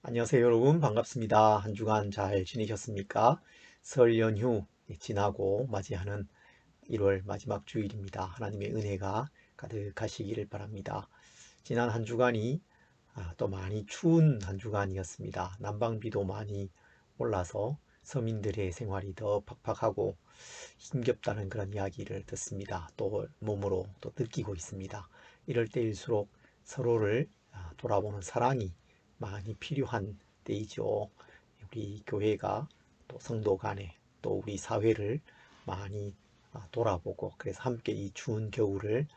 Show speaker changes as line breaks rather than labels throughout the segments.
안녕하세요 여러분, 반갑습니다. 한 주간 잘 지내셨습니까? 설 연휴 지나고 맞이하는 1월 마지막 주일입니다. 하나님의 은혜가 가득하시기를 바랍니다. 지난 한 주간이 또 많이 추운 한 주간이었습니다. 난방비도 많이 올라서 서민들의 생활이 더 팍팍하고 힘겹다는 그런 이야기를 듣습니다. 또 몸으로 또 느끼고 있습니다. 이럴 때일수록 서로를 돌아보는 사랑이 많이 필요한 때이죠. 우리 교회가 또 성도 간에 또 우리 사회를 많이 돌아보고, 그래서 함께 이 추운 겨울을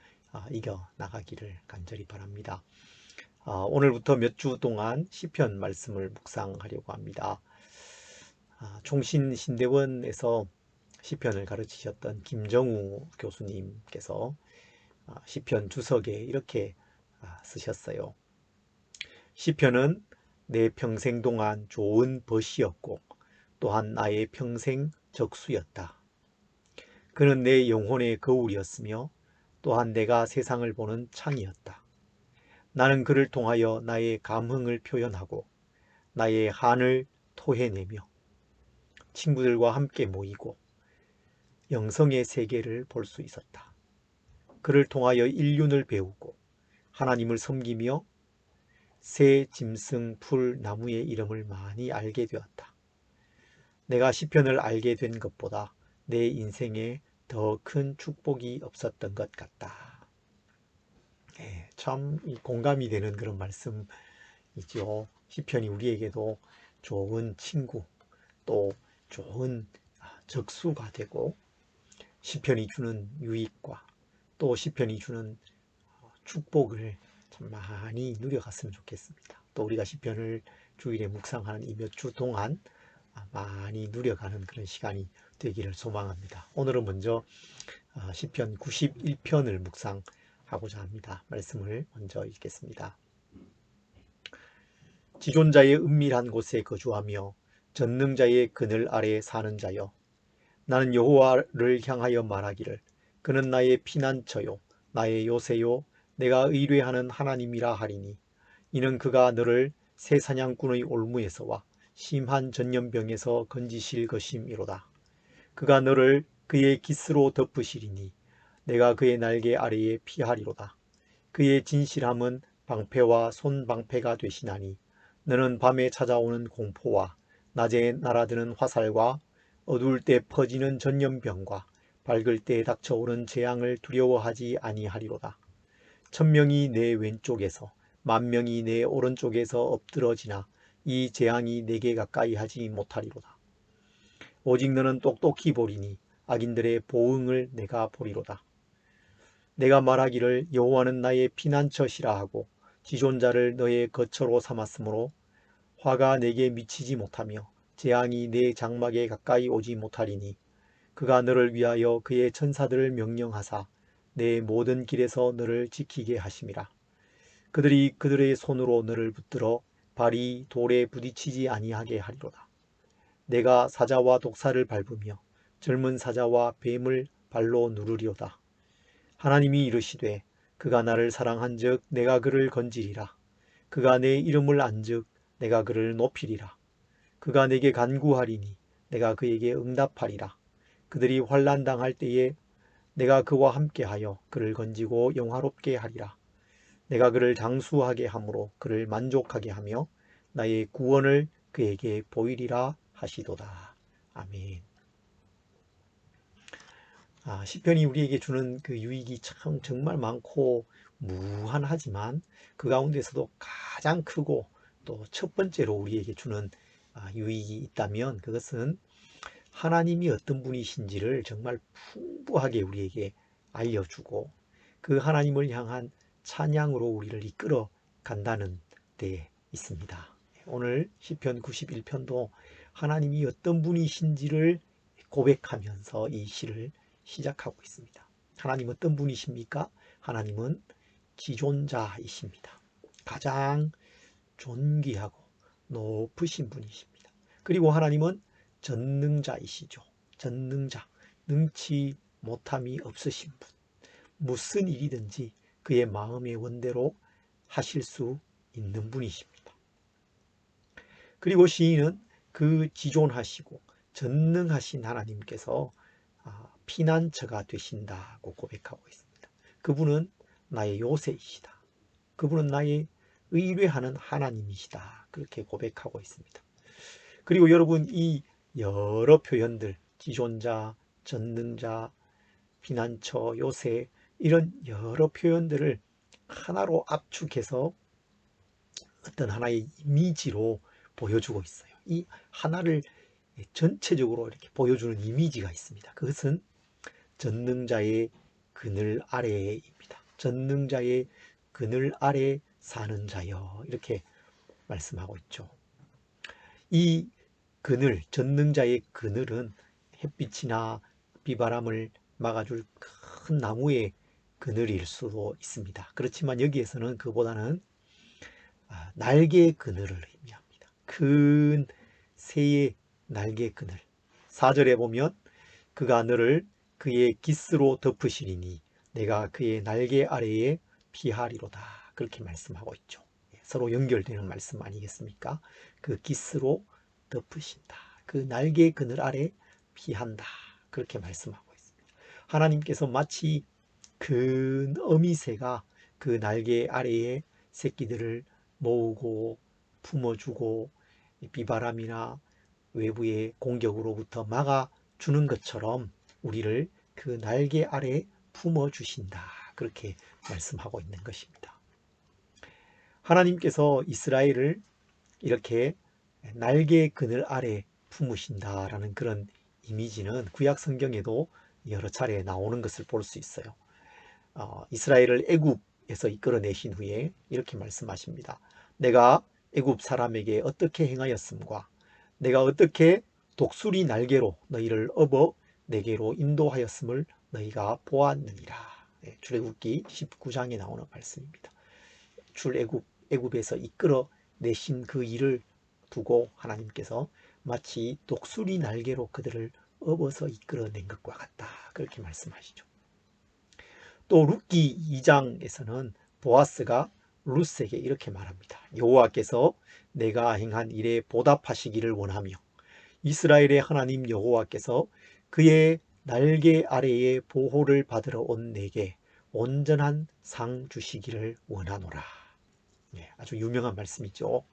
이겨 나가기를 간절히 바랍니다. 오늘부터 몇 주 동안 시편 말씀을 묵상하려고 합니다. 총신 신대원에서 시편을 가르치셨던 김정우 교수님께서 시편 주석에 이렇게 쓰셨어요. 시편은 내 평생 동안 좋은 벗이었고 또한 나의 평생 적수였다. 그는 내 영혼의 거울이었으며 또한 내가 세상을 보는 창이었다. 나는 그를 통하여 나의 감흥을 표현하고 나의 한을 토해내며 친구들과 함께 모이고 영성의 세계를 볼 수 있었다. 그를 통하여 인륜을 배우고 하나님을 섬기며 새 짐승 풀 나무의 이름을 많이 알게 되었다. 내가 시편을 알게 된 것보다 내 인생에 더 큰 축복이 없었던 것 같다. 참 공감이 되는 그런 말씀이죠. 시편이 우리에게도 좋은 친구, 또 좋은 적수가 되고, 시편이 주는 유익과 또 시편이 주는 축복을 참 많이 누려갔으면 좋겠습니다. 또 우리가 시편을 주일에 묵상하는 이 몇 주 동안 많이 누려가는 그런 시간이 되기를 소망합니다. 오늘은 먼저 시편 91편을 묵상하고자 합니다. 말씀을 먼저 읽겠습니다. 지존자의 은밀한 곳에 거주하며 전능자의 그늘 아래 사는 자여, 나는 여호와를 향하여 말하기를 그는 나의 피난처요 나의 요새요 내가 의뢰하는 하나님이라 하리니, 이는 그가 너를 새 사냥꾼의 올무에서와 심한 전염병에서 건지실 것임이로다. 그가 너를 그의 깃으로 덮으시리니 내가 그의 날개 아래에 피하리로다. 그의 진실함은 방패와 손방패가 되시나니 너는 밤에 찾아오는 공포와 낮에 날아드는 화살과 어두울 때 퍼지는 전염병과 밝을 때 닥쳐오는 재앙을 두려워하지 아니하리로다. 1000명이 내 왼쪽에서 10,000명이 내 오른쪽에서 엎드러지나 이 재앙이 내게 가까이 하지 못하리로다. 오직 너는 똑똑히 보리니 악인들의 보응을 내가 보리로다. 내가 말하기를 여호와는 나의 피난처시라 하고 지존자를 너의 거처로 삼았으므로 화가 내게 미치지 못하며 재앙이 내 장막에 가까이 오지 못하리니, 그가 너를 위하여 그의 천사들을 명령하사 내 모든 길에서 너를 지키게 하심이라. 그들이 그들의 손으로 너를 붙들어 발이 돌에 부딪히지 아니하게 하리로다. 내가 사자와 독사를 밟으며 젊은 사자와 뱀을 발로 누르리로다. 하나님이 이르시되 그가 나를 사랑한즉 내가 그를 건지리라. 그가 내 이름을 안즉 내가 그를 높이리라. 그가 내게 간구하리니 내가 그에게 응답하리라. 그들이 환난 당할 때에 내가 그와 함께하여 그를 건지고 영화롭게 하리라. 내가 그를 장수하게 함으로 그를 만족하게 하며 나의 구원을 그에게 보이리라 하시도다. 아멘. 시편이 우리에게 주는 그 유익이 참 정말 많고 무한하지만, 그 가운데서도 가장 크고 또 첫 번째로 우리에게 주는 유익이 있다면 그것은 하나님이 어떤 분이신지를 정말 풍부하게 우리에게 알려주고 그 하나님을 향한 찬양으로 우리를 이끌어 간다는 데 있습니다. 오늘 시편 91편도 하나님이 어떤 분이신지를 고백하면서 이 시를 시작하고 있습니다. 하나님 어떤 분이십니까? 하나님은 지존자이십니다. 가장 존귀하고 높으신 분이십니다. 그리고 하나님은 전능자이시죠. 전능자, 능치 못함이 없으신 분. 무슨 일이든지 그의 마음의 원대로 하실 수 있는 분이십니다. 그리고 시인은 그 지존하시고 전능하신 하나님께서 피난처가 되신다고 고백하고 있습니다. 그분은 나의 요새이시다. 그분은 나의 의뢰하는 하나님이시다. 그렇게 고백하고 있습니다. 그리고 여러분, 이 여러 표현들, 지존자, 전능자, 피난처, 요새, 이런 여러 표현들을 하나로 압축해서 어떤 하나의 이미지로 보여주고 있어요. 이 하나를 전체적으로 이렇게 보여주는 이미지가 있습니다. 그것은 전능자의 그늘 아래입니다. 전능자의 그늘 아래 사는 자여, 이렇게 말씀하고 있죠. 이 그늘, 전능자의 그늘은 햇빛이나 비바람을 막아줄 큰 나무의 그늘일 수도 있습니다. 그렇지만 여기에서는 그보다는 날개의 그늘을 의미합니다. 큰 새의 날개 그늘. 4절에 보면 그가 너를 그의 깃으로 덮으시리니 내가 그의 날개 아래에 피하리로다. 그렇게 말씀하고 있죠. 서로 연결되는 말씀 아니겠습니까? 그 깃으로 덮으신다. 그 날개 그늘 아래 피한다. 그렇게 말씀하고 있습니다. 하나님께서 마치 큰 어미새가 그 날개 아래에 새끼들을 모으고 품어주고 비바람이나 외부의 공격으로부터 막아주는 것처럼 우리를 그 날개 아래 품어주신다. 그렇게 말씀하고 있는 것입니다. 하나님께서 이스라엘을 이렇게 날개 그늘 아래 품으신다라는 그런 이미지는 구약 성경에도 여러 차례 나오는 것을 볼 수 있어요. 이스라엘을 애굽에서 이끌어내신 후에 이렇게 말씀하십니다. 내가 애굽 사람에게 어떻게 행하였음과 내가 어떻게 독수리 날개로 너희를 업어 내게로 인도하였음을 너희가 보았느니라. 출애굽기 19장에 나오는 말씀입니다. 애굽에서 이끌어내신 그 일을 두고 하나님께서 마치 독수리 날개로 그들을 업어서 이끌어낸 것과 같다. 그렇게 말씀하시죠. 또 룻기 2장에서는 보아스가 룻에게 이렇게 말합니다. 여호와께서 내가 행한 일에 보답하시기를 원하며 이스라엘의 하나님 여호와께서 그의 날개 아래에 보호를 받으러 온 내게 온전한 상 주시기를 원하노라. 아주 유명한 말씀이죠.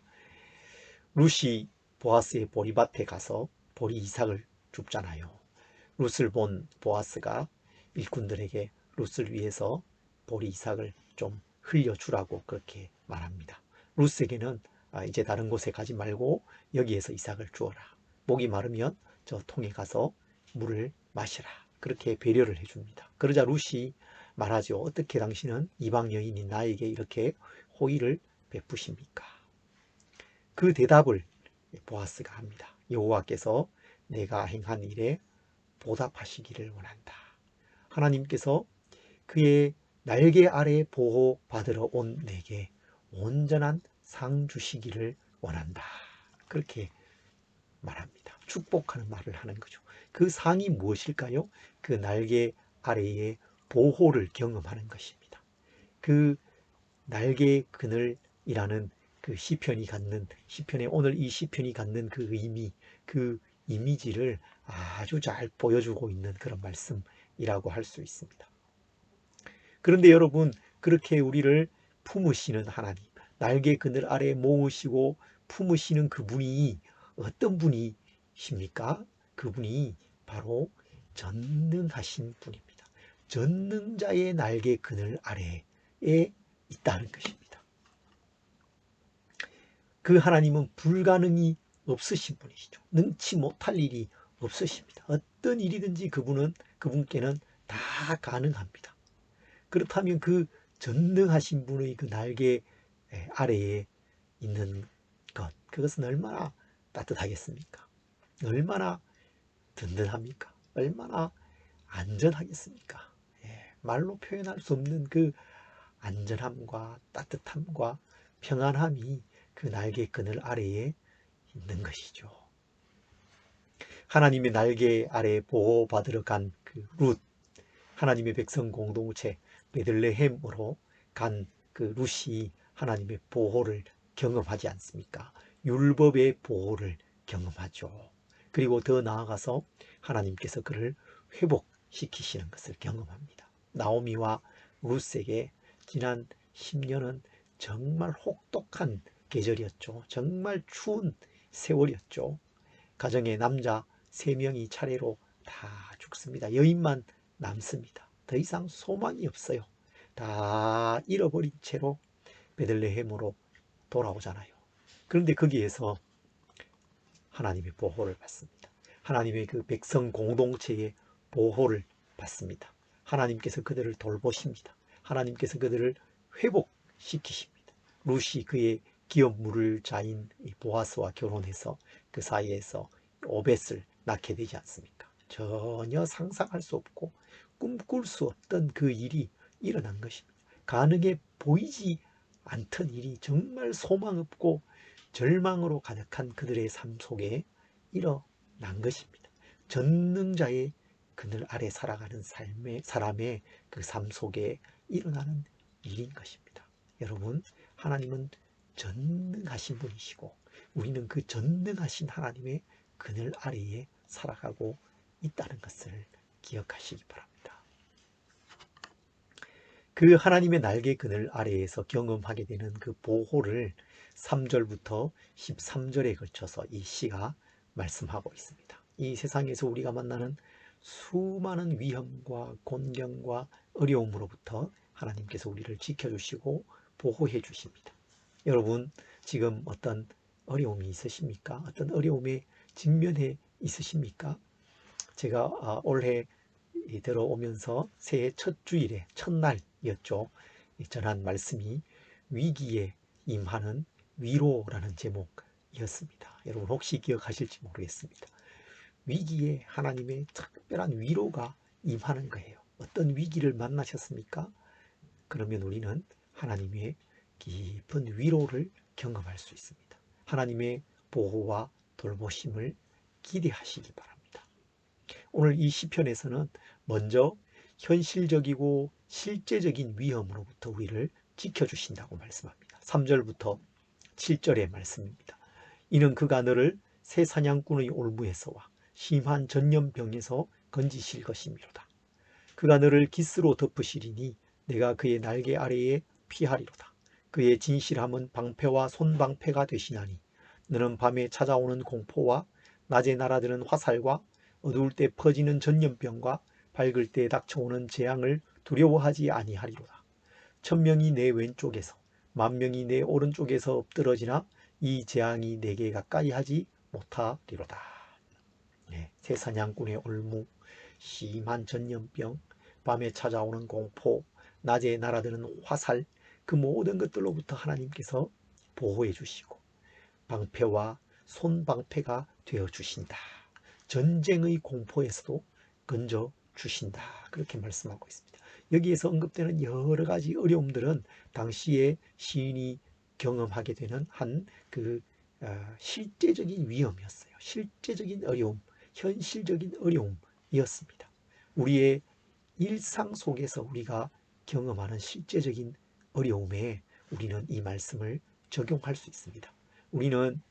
룻이 보아스의 보리밭에 가서 보리 이삭을 줍잖아요. 룻을 본 보아스가 일꾼들에게 룻을 위해서 보리 이삭을 좀 흘려주라고 그렇게 말합니다. 룻에게는 이제 다른 곳에 가지 말고 여기에서 이삭을 주어라. 목이 마르면 저 통에 가서 물을 마시라. 그렇게 배려를 해줍니다. 그러자 룻이 말하죠. 어떻게 당신은 이방 여인인 나에게 이렇게 호의를 베푸십니까? 그 대답을 보아스가 합니다. 여호와께서 내가 행한 일에 보답하시기를 원한다. 하나님께서 그의 날개 아래 보호받으러 온 내게 온전한 상 주시기를 원한다. 그렇게 말합니다. 축복하는 말을 하는 거죠. 그 상이 무엇일까요? 그 날개 아래의 보호를 경험하는 것입니다. 그 날개 그늘이라는 그 시편이 갖는, 시편에 오늘 이 시편이 갖는 그 의미, 그 이미지를 아주 잘 보여주고 있는 그런 말씀이라고 할 수 있습니다. 그런데 여러분, 그렇게 우리를 품으시는 하나님, 날개 그늘 아래 모으시고 품으시는 그분이 어떤 분이십니까? 그분이 바로 전능하신 분입니다. 전능자의 날개 그늘 아래에 있다는 것입니다. 그 하나님은 불가능이 없으신 분이시죠. 능치 못할 일이 없으십니다. 어떤 일이든지 그분께는 다 가능합니다. 그렇다면 그 전능하신 분의 그 날개 아래에 있는 것, 그것은 얼마나 따뜻하겠습니까? 얼마나 든든합니까? 얼마나 안전하겠습니까? 말로 표현할 수 없는 그 안전함과 따뜻함과 평안함이 그 날개 그늘 아래에 있는 것이죠. 하나님의 날개 아래 보호받으러 간 그 룻, 하나님의 백성 공동체 베들레헴으로 간 그 룻이 하나님의 보호를 경험하지 않습니까? 율법의 보호를 경험하죠. 그리고 더 나아가서 하나님께서 그를 회복시키시는 것을 경험합니다. 나오미와 룻에게 지난 10년은 정말 혹독한 계절이었죠. 정말 추운 세월이었죠. 가정의 남자 3명이 차례로 다 죽습니다. 여인만 남습니다. 더 이상 소망이 없어요. 다 잃어버린 채로 베들레헴으로 돌아오잖아요. 그런데 거기에서 하나님의 보호를 받습니다. 하나님의 그 백성 공동체의 보호를 받습니다. 하나님께서 그들을 돌보십니다. 하나님께서 그들을 회복시키십니다. 룻이 그의 기업 물을 자인 보아스와 결혼해서 그 사이에서 오벳을 낳게 되지 않습니까? 전혀 상상할 수 없고 꿈꿀 수 없던 그 일이 일어난 것입니다. 가능해 보이지 않던 일이 정말 소망 없고 절망으로 가득한 그들의 삶 속에 일어난 것입니다. 전능자의 그늘 아래 살아가는 사람의 그 삶 속에 일어나는 일인 것입니다. 여러분, 하나님은 전능하신 분이시고 우리는 그 전능하신 하나님의 그늘 아래에 살아가고 있다는 것을 기억하시기 바랍니다. 그 하나님의 날개 그늘 아래에서 경험하게 되는 그 보호를 3절부터 13절에 걸쳐서 이 시가 말씀하고 있습니다. 이 세상에서 우리가 만나는 수많은 위험과 곤경과 어려움으로부터 하나님께서 우리를 지켜주시고 보호해 주십니다. 여러분, 지금 어떤 어려움이 있으십니까? 어떤 어려움에 직면해 있으십니까? 제가 올해 들어오면서 새해 첫 주일에 첫날이었죠. 전한 말씀이 위기에 임하는 위로라는 제목이었습니다. 여러분 혹시 기억하실지 모르겠습니다. 위기에 하나님의 특별한 위로가 임하는 거예요. 어떤 위기를 만나셨습니까? 그러면 우리는 하나님의 깊은 위로를 경험할 수 있습니다. 하나님의 보호와 돌보심을 기대하시기 바랍니다. 오늘 이 시편에서는 먼저 현실적이고 실제적인 위험으로부터 우리를 지켜주신다고 말씀합니다. 3절부터 7절의 말씀입니다. 이는 그가 너를 새 사냥꾼의 올무에서와 심한 전염병에서 건지실 것이미로다. 그가 너를 깃으로 덮으시리니 내가 그의 날개 아래에 피하리로다. 그의 진실함은 방패와 손방패가 되시나니 너는 밤에 찾아오는 공포와 낮에 날아드는 화살과 어두울 때 퍼지는 전염병과 밝을 때 닥쳐오는 재앙을 두려워하지 아니하리로다. 1000명이 내 왼쪽에서 10,000명이 내 오른쪽에서 엎드러지나 이 재앙이 내게 가까이 하지 못하리로다. 네, 새 사냥꾼의 올무, 심한 전염병, 밤에 찾아오는 공포, 낮에 날아드는 화살, 그 모든 것들로부터 하나님께서 보호해 주시고 방패와 손방패가 되어 주신다. 전쟁의 공포에서도 건져 주신다. 그렇게 말씀하고 있습니다. 여기에서 언급되는 여러 가지 어려움들은 당시에 시인이 경험하게 되는 한 그 실제적인 위험이었어요. 실제적인 어려움, 현실적인 어려움이었습니다. 우리의 일상 속에서 우리가 경험하는 실제적인 어려움에 우리는 이 말씀을 적용할 수 있습니다. 우리는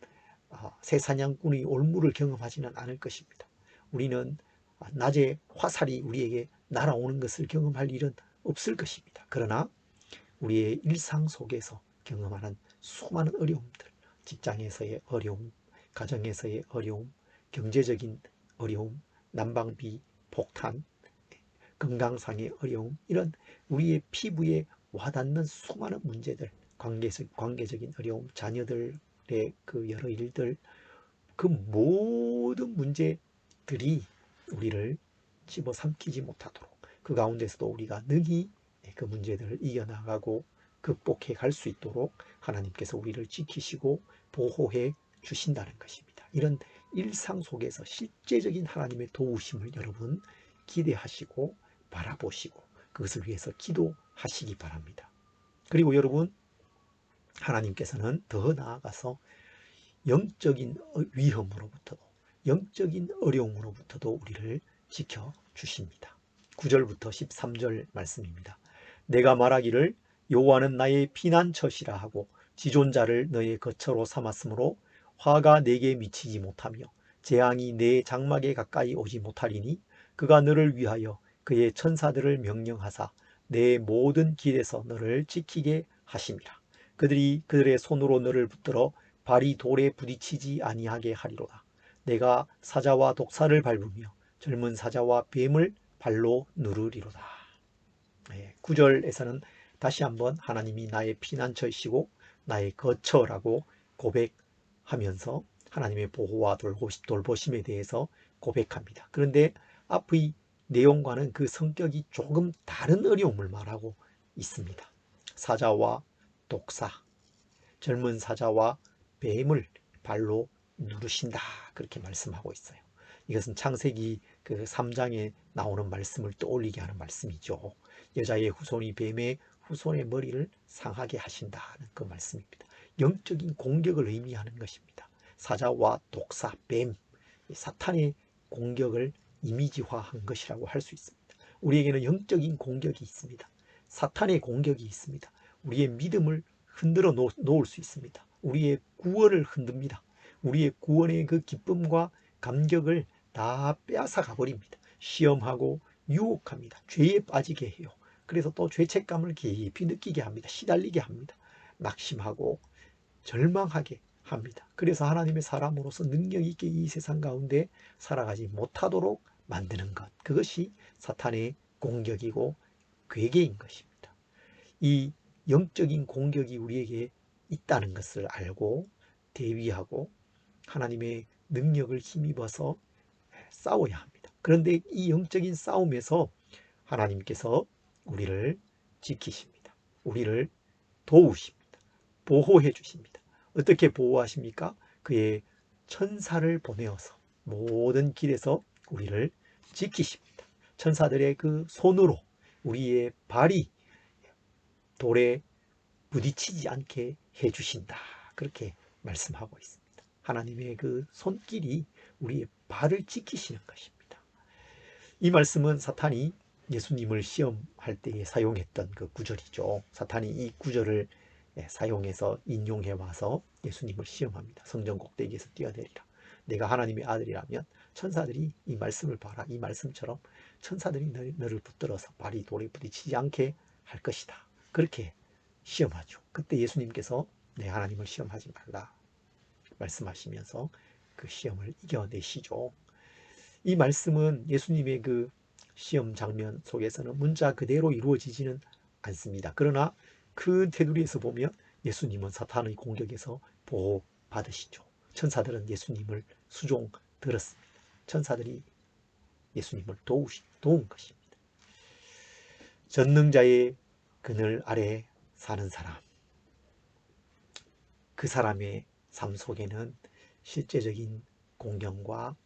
새 사냥꾼의 올무를 경험하지는 않을 것입니다. 우리는 낮에 화살이 우리에게 날아오는 것을 경험할 일은 없을 것입니다. 그러나 우리의 일상 속에서 경험하는 수많은 어려움들, 직장에서의 어려움, 가정에서의 어려움, 경제적인 어려움, 난방비, 폭탄, 건강상의 어려움, 이런 우리의 피부에 와닿는 수많은 문제들, 관계적인 어려움, 자녀들의 그 여러 일들, 그 모든 문제들이 우리를 집어삼키지 못하도록 그 가운데서도 우리가 능히 그 문제들을 이겨나가고 극복해 갈 수 있도록 하나님께서 우리를 지키시고 보호해 주신다는 것입니다. 이런 일상 속에서 실제적인 하나님의 도우심을 여러분 기대하시고 바라보시고 그것을 위해서 기도하시기 바랍니다. 그리고 여러분, 하나님께서는 더 나아가서 영적인 위험으로부터도, 영적인 어려움으로부터도 우리를 지켜주십니다. 9절부터 13절 말씀입니다. 내가 말하기를 여호와는 나의 피난처시라 하고 지존자를 너의 거처로 삼았으므로 화가 내게 미치지 못하며 재앙이 내 장막에 가까이 오지 못하리니 그가 너를 위하여 그의 천사들을 명령하사 내 모든 길에서 너를 지키게 하심이라. 그들이 그들의 손으로 너를 붙들어 발이 돌에 부딪히지 아니하게 하리로다. 내가 사자와 독사를 밟으며 젊은 사자와 뱀을 발로 누르리로다. 9절에서는 다시 한번 하나님이 나의 피난처이시고 나의 거처라고 고백하면서 하나님의 보호와 돌보심에 대해서 고백합니다. 그런데 앞의 내용과는 그 성격이 조금 다른 어려움을 말하고 있습니다. 사자와 독사, 젊은 사자와 뱀을 발로 누르신다, 그렇게 말씀하고 있어요. 이것은 창세기 그 3장에 나오는 말씀을 떠올리게 하는 말씀이죠. 여자의 후손이 뱀의 후손의 머리를 상하게 하신다는 그 말씀입니다. 영적인 공격을 의미하는 것입니다. 사자와 독사, 뱀, 사탄의 공격을 이미지화한 것이라고 할 수 있습니다. 우리에게는 영적인 공격이 있습니다. 사탄의 공격이 있습니다. 우리의 믿음을 흔들어 놓을 수 있습니다. 우리의 구원을 흔듭니다. 우리의 구원의 그 기쁨과 감격을 다 빼앗아 가버립니다. 시험하고 유혹합니다. 죄에 빠지게 해요. 그래서 또 죄책감을 깊이 느끼게 합니다. 시달리게 합니다. 낙심하고 절망하게 합니다. 그래서 하나님의 사람으로서 능력 있게 이 세상 가운데 살아가지 못하도록 만드는 것, 그것이 사탄의 공격이고 괴계인 것입니다. 이 영적인 공격이 우리에게 있다는 것을 알고 대비하고 하나님의 능력을 힘입어서 싸워야 합니다. 그런데 이 영적인 싸움에서 하나님께서 우리를 지키십니다. 우리를 도우십니다. 보호해 주십니다. 어떻게 보호하십니까? 그의 천사를 보내어서 모든 길에서 우리를 지키십니다. 천사들의 그 손으로 우리의 발이 돌에 부딪히지 않게 해주신다, 그렇게 말씀하고 있습니다. 하나님의 그 손길이 우리의 발을 지키시는 것입니다. 이 말씀은 사탄이 예수님을 시험할 때에 사용했던 그 구절이죠. 사탄이 이 구절을 사용해서 인용해 와서 예수님을 시험합니다. 성전 꼭대기에서 뛰어내리라. 내가 하나님의 아들이라면 천사들이 이 말씀을 봐라. 이 말씀처럼 천사들이 너를 붙들어서 발이 돌에 부딪히지 않게 할 것이다, 그렇게 시험하죠. 그때 예수님께서 내 하나님을 시험하지 말라 말씀하시면서 그 시험을 이겨내시죠. 이 말씀은 예수님의 그 시험 장면 속에서는 문자 그대로 이루어지지는 않습니다. 그러나 그 테두리에서 보면 예수님은 사탄의 공격에서 보호받으시죠. 천사들은 예수님을 수종 들었습니다. 천사들이 예수님을 도운 것입니다. 전능자의 그늘 아래 사는 사람, 그 사람의 삶 속에는 실제적인 공경과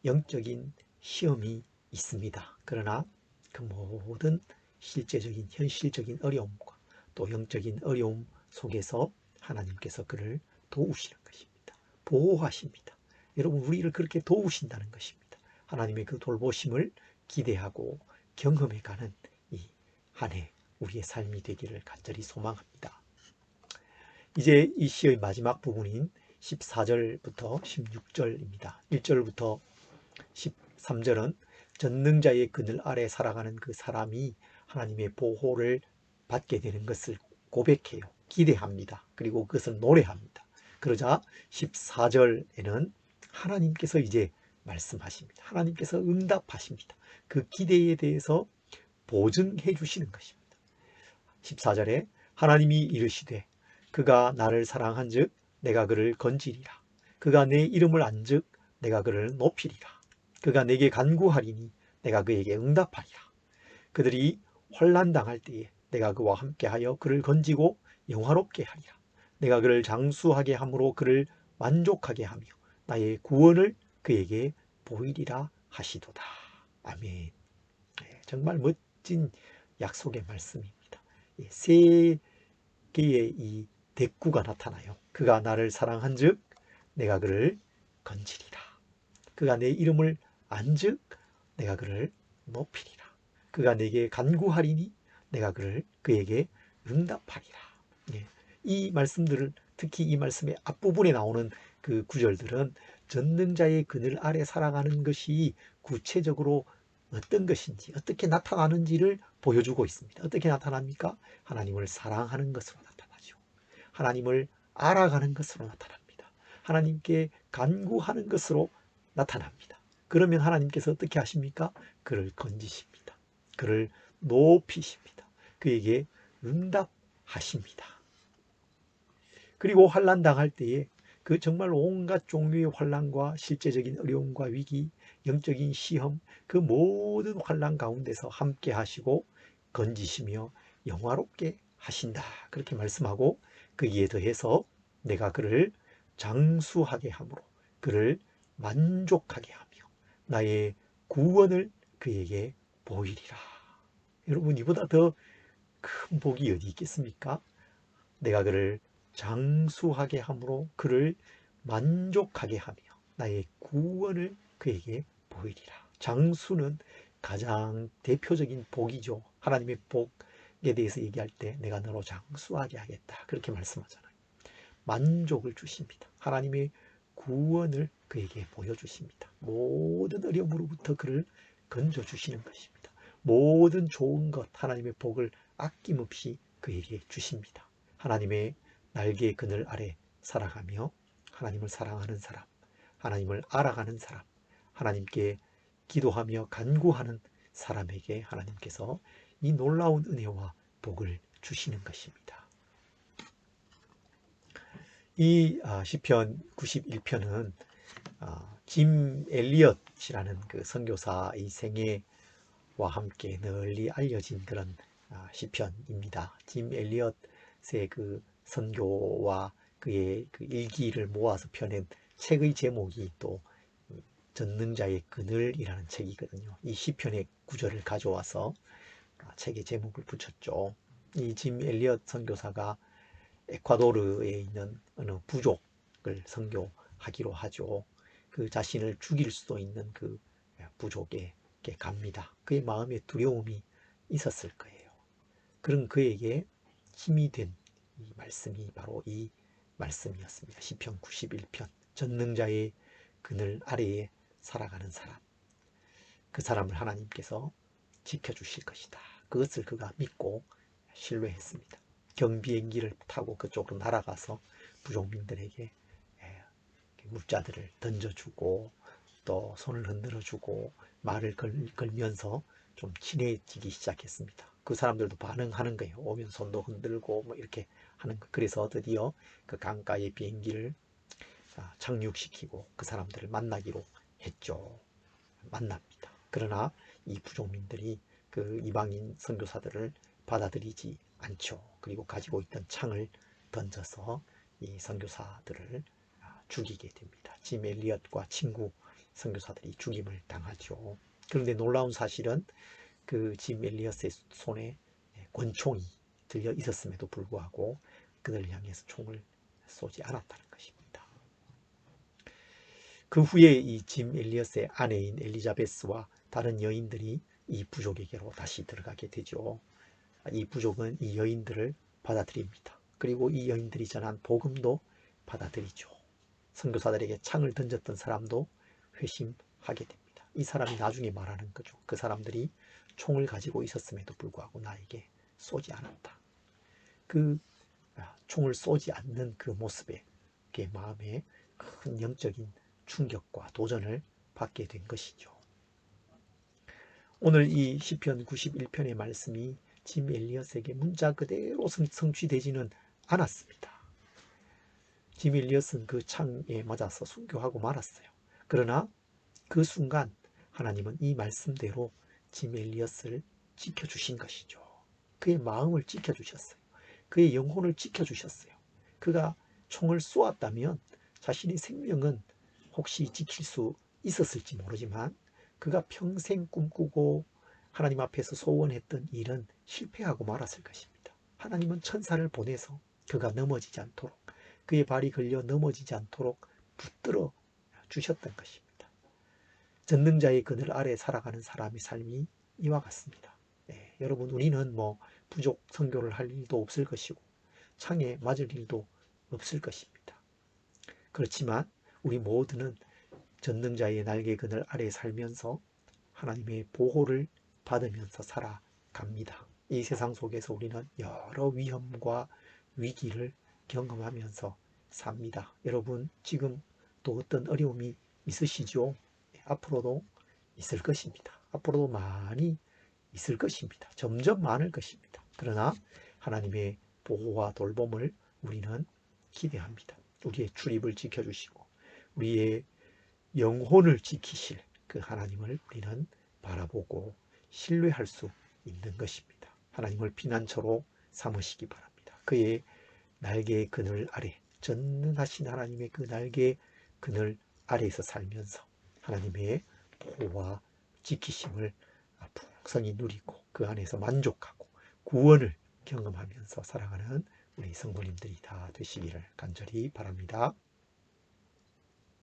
영적인 시험이 있습니다. 그러나 그 모든 실제적인 현실적인 어려움과 또 영적인 어려움 속에서 하나님께서 그를 도우시는 것입니다. 보호하십니다. 여러분, 우리를 그렇게 도우신다는 것입니다. 하나님의 그 돌보심을 기대하고 경험해가는 이 한 해 우리의 삶이 되기를 간절히 소망합니다. 이제 이 시의 마지막 부분인 14절부터 16절입니다. 1절부터 13절은 전능자의 그늘 아래 살아가는 그 사람이 하나님의 보호를 받게 되는 것을 고백해요. 기대합니다. 그리고 그것을 노래합니다. 그러자 14절에는 하나님께서 이제 말씀하십니다. 하나님께서 응답하십니다. 그 기대에 대해서 보증해 주시는 것입니다. 14절에 하나님이 이르시되 그가 나를 사랑한즉 내가 그를 건지리라. 그가 내 이름을 안즉 내가 그를 높이리라. 그가 내게 간구하리니 내가 그에게 응답하리라. 그들이 환난당할 때에 내가 그와 함께하여 그를 건지고 영화롭게 하리라. 내가 그를 장수하게 함으로 그를 만족하게 하며 나의 구원을 그에게 보이리라 하시도다. 아멘. 정말 멋진 약속의 말씀입니다. 세 개의 이 대꾸가 나타나요. 그가 나를 사랑한즉 내가 그를 건지리라. 그가 내 이름을 안즉 내가 그를 높이리라. 그가 내게 간구하리니 내가 그에게 응답하리라. 이 말씀들을, 특히 이 말씀의 앞부분에 나오는 그 구절들은 전능자의 그늘 아래 살아가는 것이 구체적으로 어떤 것인지, 어떻게 나타나는지를 보여주고 있습니다. 어떻게 나타납니까? 하나님을 사랑하는 것으로 나타나죠. 하나님을 알아가는 것으로 나타납니다. 하나님께 간구하는 것으로 나타납니다. 그러면 하나님께서 어떻게 하십니까? 그를 건지십니다. 그를 높이십니다. 그에게 응답하십니다. 그리고 환난 당할 때에 그 정말 온갖 종류의 환난과 실제적인 어려움과 위기, 영적인 시험, 그 모든 환난 가운데서 함께 하시고 건지시며 영화롭게 하신다. 그렇게 말씀하고 거기에 더해서 내가 그를 장수하게 함으로 그를 만족하게 하며 나의 구원을 그에게 보이리라. 여러분, 이보다 더 큰 복이 어디 있겠습니까? 내가 그를 장수하게 함으로 그를 만족하게 하며 나의 구원을 그에게 보이리라. 장수는 가장 대표적인 복이죠. 하나님의 복에 대해서 얘기할 때 내가 너로 장수하게 하겠다. 그렇게 말씀하잖아요. 만족을 주십니다. 하나님의 구원을 그에게 보여주십니다. 모든 어려움으로부터 그를 건져주시는 것입니다. 모든 좋은 것, 하나님의 복을 아낌없이 그에게 주십니다. 하나님의 날개의 그늘 아래 살아가며 하나님을 사랑하는 사람, 하나님을 알아가는 사람, 하나님께 기도하며 간구하는 사람에게 하나님께서 이 놀라운 은혜와 복을 주시는 것입니다. 이 시편 91편은 짐 엘리엇이라는 그 선교사의 생애와 함께 널리 알려진 그런 시편입니다. 짐 엘리엇의 그 선교와 그의 그 일기를 모아서 펴낸 책의 제목이 또 전능자의 그늘이라는 책이거든요. 이 시편의 구절을 가져와서 책의 제목을 붙였죠. 이 짐 엘리엇 선교사가 에콰도르에 있는 어느 부족을 선교하기로 하죠. 그 자신을 죽일 수도 있는 그 부족에게 갑니다. 그의 마음에 두려움이 있었을 거예요. 그런 그에게 힘이 된 이 말씀이 바로 이 말씀이었습니다. 시편 91편. 전능자의 그늘 아래에 살아가는 사람. 그 사람을 하나님께서 지켜주실 것이다. 그것을 그가 믿고 신뢰했습니다. 경비행기를 타고 그쪽으로 날아가서 부족민들에게 물자들을 던져주고 또 손을 흔들어주고 말을 걸면서 좀 친해지기 시작했습니다. 그 사람들도 반응하는 거예요. 오면 손도 흔들고 뭐 이렇게 하는 거. 그래서 드디어 그 강가의 비행기를 착륙시키고 그 사람들을 만나기로 했죠. 만납니다. 그러나 이 부족민들이 그 이방인 선교사들을 받아들이지 않죠. 그리고 가지고 있던 창을 던져서 이 선교사들을 죽이게 됩니다. 짐 엘리엇과 친구 선교사들이 죽임을 당하죠. 그런데 놀라운 사실은 그 짐 엘리엇의 손에 권총이 들려 있었음에도 불구하고 그들을 향해서 총을 쏘지 않았다는 것입니다. 그 후에 이 짐 엘리엇의 아내인 엘리자베스와 다른 여인들이 이 부족에게로 다시 들어가게 되죠. 이 부족은 이 여인들을 받아들입니다. 그리고 이 여인들이 전한 복음도 받아들이죠. 선교사들에게 창을 던졌던 사람도 회심하게 됩니다. 이 사람이 나중에 말하는 거죠. 그 사람들이 총을 가지고 있었음에도 불구하고 나에게 쏘지 않았다. 그 총을 쏘지 않는 그 모습에 그의 마음에 큰 영적인 충격과 도전을 받게 된 것이죠. 오늘 이 시편 91편의 말씀이 짐 엘리엇에게 문자 그대로 성취되지는 않았습니다. 짐 엘리엇은 그 창에 맞아서 순교하고 말았어요. 그러나 그 순간 하나님은 이 말씀대로 짐 엘리엇을 지켜주신 것이죠. 그의 마음을 지켜주셨어요. 그의 영혼을 지켜주셨어요. 그가 총을 쏘았다면 자신의 생명은 혹시 지킬 수 있었을지 모르지만 그가 평생 꿈꾸고 하나님 앞에서 소원했던 일은 실패하고 말았을 것입니다. 하나님은 천사를 보내서 그가 넘어지지 않도록, 그의 발이 걸려 넘어지지 않도록 붙들어 주셨던 것입니다. 전능자의 그늘 아래 살아가는 사람의 삶이 이와 같습니다. 네, 여러분, 우리는 뭐 부족 선교를 할 일도 없을 것이고 창에 맞을 일도 없을 것입니다. 그렇지만 우리 모두는 전능자의 날개 그늘 아래 살면서 하나님의 보호를 받으면서 살아갑니다. 이 세상 속에서 우리는 여러 위험과 위기를 경험하면서 삽니다. 여러분 지금 또 어떤 어려움이 있으시죠? 앞으로도 있을 것입니다. 앞으로도 많이 있을 것입니다. 점점 많을 것입니다. 그러나 하나님의 보호와 돌봄을 우리는 기대합니다. 우리의 출입을 지켜주시고 우리의 영혼을 지키실 그 하나님을 우리는 바라보고 신뢰할 수 있는 것입니다. 하나님을 피난처로 삼으시기 바랍니다. 그의 날개의 그늘 아래, 전능하신 하나님의 그 날개의 그늘 아래에서 살면서 하나님의 보호와 지키심을 풍성히 누리고 그 안에서 만족하고 구원을 경험하면서 살아가는 우리 성도님들이 다 되시기를 간절히 바랍니다.